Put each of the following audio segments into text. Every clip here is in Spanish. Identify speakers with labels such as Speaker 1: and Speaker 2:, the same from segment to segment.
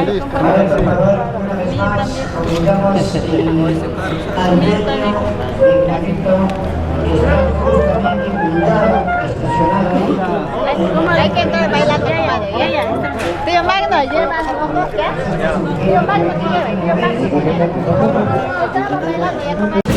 Speaker 1: Ahora, por favor, una vez más, obligamos al medio del carrito que está justamente blindado, estacionado ahí.
Speaker 2: Hay que entrar bailando padre. Tío Magno, lleva ¿qué? Tío Magno, ¿qué lleva? Tío Magno. Estamos bailando ya como...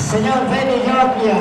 Speaker 1: Señor Fede Giorgia.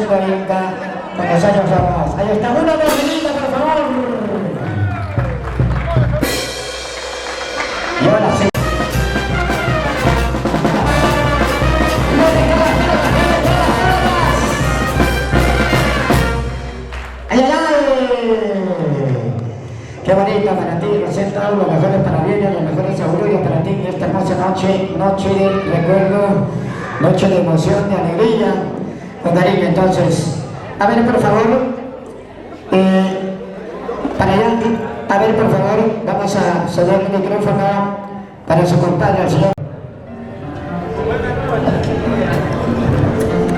Speaker 1: 140 con los años atrás. Ahí está, una bonita, por favor. Y ahora sí. ¡Ay, ay, ay! ¡Qué bonita para ti! Presenta los mejores parabienes, los mejores augurios para ti en esta hermosa noche, noche de recuerdo, noche de emoción, de alegría, con cariño. Entonces, a ver, por favor, para allá, a ver, por favor, vamos a ceder el micrófono para su compadre, el señor.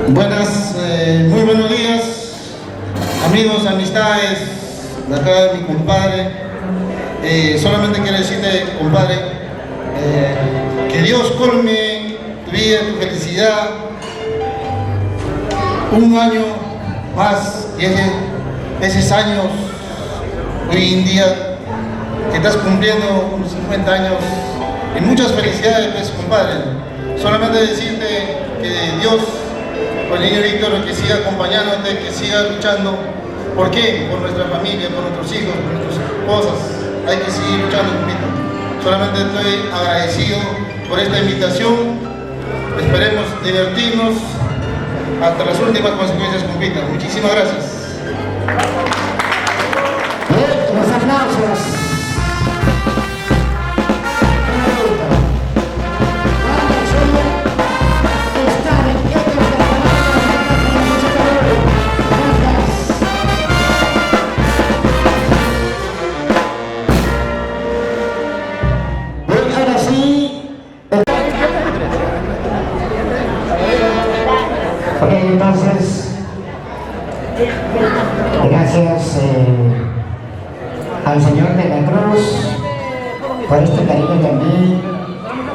Speaker 3: Buenas, muy buenos días, amigos, amistades, de acá de mi compadre. Solamente quiero decirte, compadre, que Dios colme tu vida, tu felicidad, un año más, y esos años, hoy en día, que estás cumpliendo unos 50 años, y muchas felicidades, pues, compadre. Solamente decirte que Dios, con el niño Víctor, que siga acompañándote, que siga luchando. ¿Por qué? Por nuestra familia, por nuestros hijos, por nuestras esposas. Hay que seguir luchando, compito. Solamente estoy agradecido por esta invitación. Esperemos divertirnos hasta las últimas consecuencias, compito. Muchísimas gracias.
Speaker 1: Bien, los aplausos. Ok, entonces, gracias al Señor de la Cruz por este cariño también.